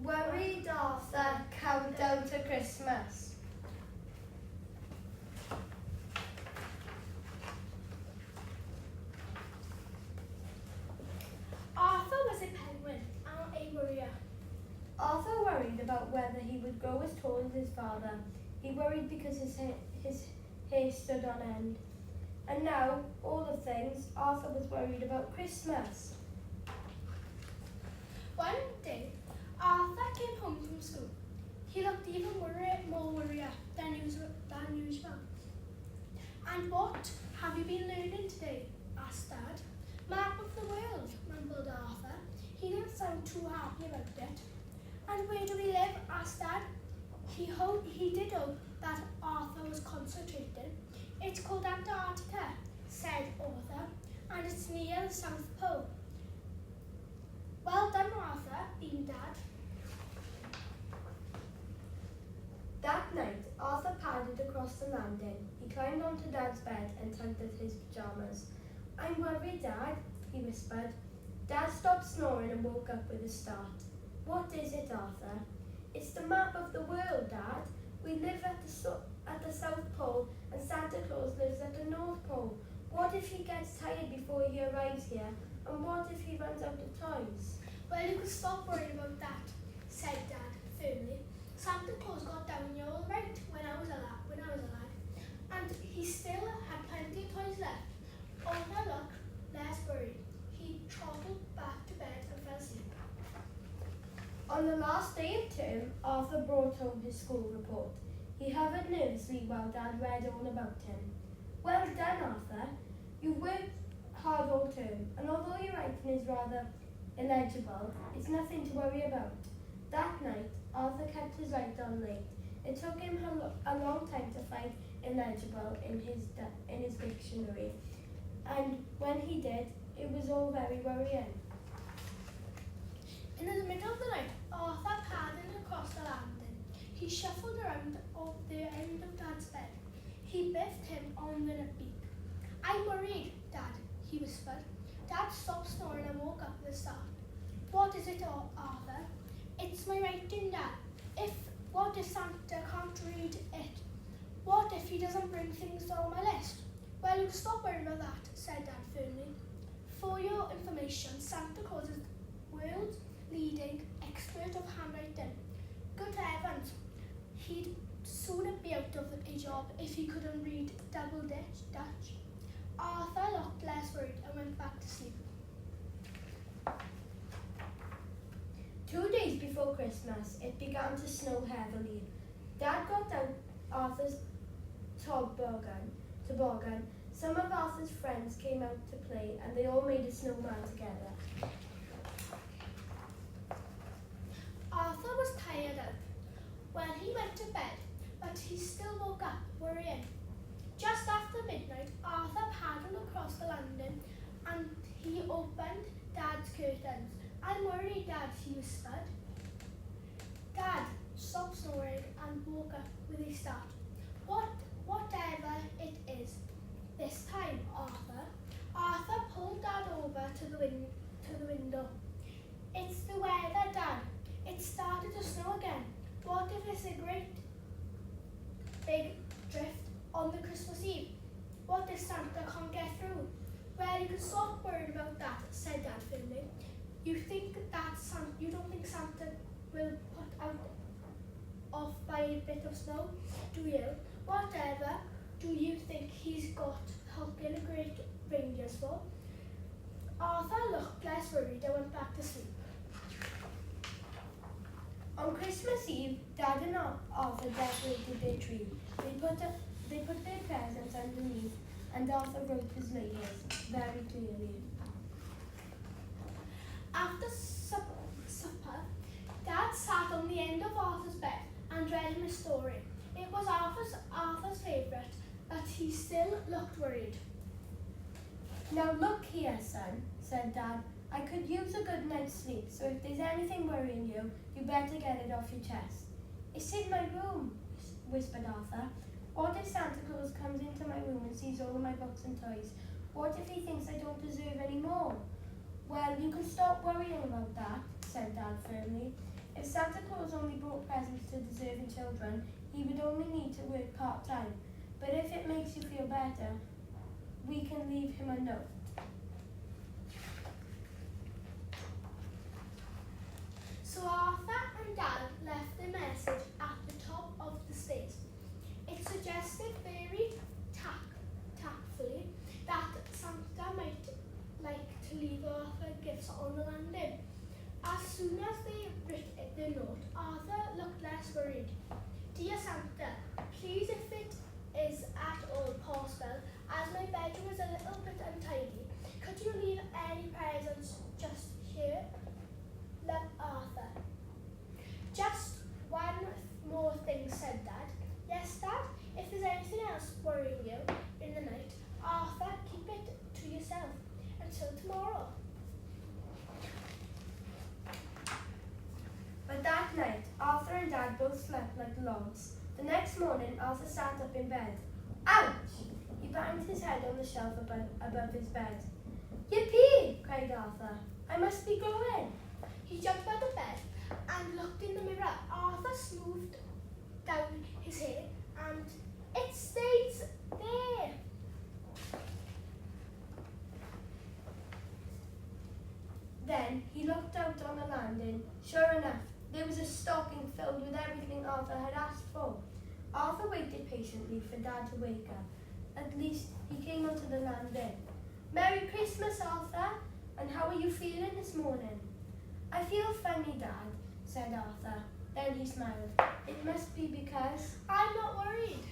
Worried Arthur countdown to Christmas. Arthur was a penguin and a worrier. Arthur worried about whether he would grow as tall as his father. He worried because his hair stood on end. And now, all of things, Arthur was worried about Christmas. One day, Arthur came home from school. He looked even more worrier than usual. And what have you been learning today? Asked Dad. Map of the world, mumbled Arthur. He didn't sound too happy about it. And where do we live? Asked Dad. He did hope that Arthur was concentrating. It's called Antarctica, said Arthur, and it's near the South Pole. Well done, Arthur, beamed Dad. That night, Arthur padded across the landing. He climbed onto Dad's bed and tugged at his pajamas. I'm worried, Dad, he whispered. Dad stopped snoring and woke up with a start. What is it, Arthur? It's the map of the world, Dad. We live at the South Pole and Santa Claus lives at the North Pole. What if he gets tired before he arrives here? And what if he runs out of toys? Well, you can stop worrying about that, said Dad firmly. Santa Claus got down here all right when I was alive, and he still had plenty of toys left. Arthur looked less worried. He trotted back to bed and fell asleep. On the last day of term, Arthur brought home his school report. He hovered nervously while Dad read all about him. Well done, Arthur. You've worked hard all term, and although your writing is rather illegible, it's nothing to worry about. That night, Arthur kept his light on late. It took him a long time to find illegible in his dictionary, and when he did, it was all very worrying. In the middle of the night, Arthur padded across the landing. He shuffled around the end of Dad's bed. He biffed him on the beak. I'm worried, Dad, he whispered. Dad stopped snoring and woke up with a start. What is it, Arthur? It's my writing, Dad. What if Santa can't read it? What if he doesn't bring things on my list? Well, you can stop worrying about that, said Dad firmly. For your information, Santa Claus is the world's leading expert of handwriting. Good heavens, he'd sooner be out of a job if he couldn't read double Dutch. Arthur looked less worried and went back to sleep. 2 days before Christmas, it began to snow heavily. Dad got out Arthur's toboggan. Some of Arthur's friends came out to play and they all made a snowman together. Arthur was tired out when he went to bed, but he still woke up worrying. Just after midnight, Arthur paddled across the landing and he opened Dad's curtains. I'm worried, Dad, he whispered. Dad stopped snoring and woke up with a start. Whatever it is this time, Arthur. Arthur pulled Dad over to the window. It's the weather, Dad. It started to snow again. What if it's a great big drift on the Christmas Eve? What if Santa can't get through? Well, you can stop worrying about that, said Dad firmly. You don't think Santa will put out off by a bit of snow, do you? Whatever do you think he's got hulking a great reindeers for? Arthur looked less worried and went back to sleep. On Christmas Eve, Dad and Arthur decorated their tree. They put their presents underneath, and Arthur wrote his layers very clearly. After supper, Dad sat on the end of Arthur's bed and read him a story. It was Arthur's favourite, but he still looked worried. Now look here, son, said Dad. I could use a good night's sleep, so if there's anything worrying you, you better get it off your chest. It's in my room, whispered Arthur. What if Santa Claus comes into my room and sees all of my books and toys? What if he thinks I don't deserve any more? Well, you can stop worrying about that, said Dad firmly. If Santa Claus only brought presents to deserving children, he would only need to work part-time. But if it makes you feel better, we can leave him a note. So Arthur and Dad left a message at the top of the stairs. It suggested very tactfully that Santa might like to leave Arthur gifts on the landing. As soon as they wrote the note, Arthur looked less worried. Dear Santa, please, if it is at all possible, as my bedroom is a little bit untidy, could you leave any presents just here? Love, Arthur. Just one more thing, said Dad. Yes, Dad, if there's anything else worrying you in the night, Arthur, keep it to yourself until tomorrow. But that night, Arthur and Dad both slept like logs. The next morning, Arthur sat up in bed. Ouch! He banged his head on the shelf above his bed. Yippee! Cried Arthur. I must be going. He jumped out of bed and looked in the mirror. Arthur smoothed down his hair and it stays there. Then he looked out on the landing. Sure enough, there was a stocking filled with everything Arthur had asked for. Arthur waited patiently for Dad to wake up. At least he came onto the landing. Merry Christmas, Arthur, and how are you feeling this morning? I feel funny, Dad, said Arthur. Then he smiled. It must be because I'm not worried.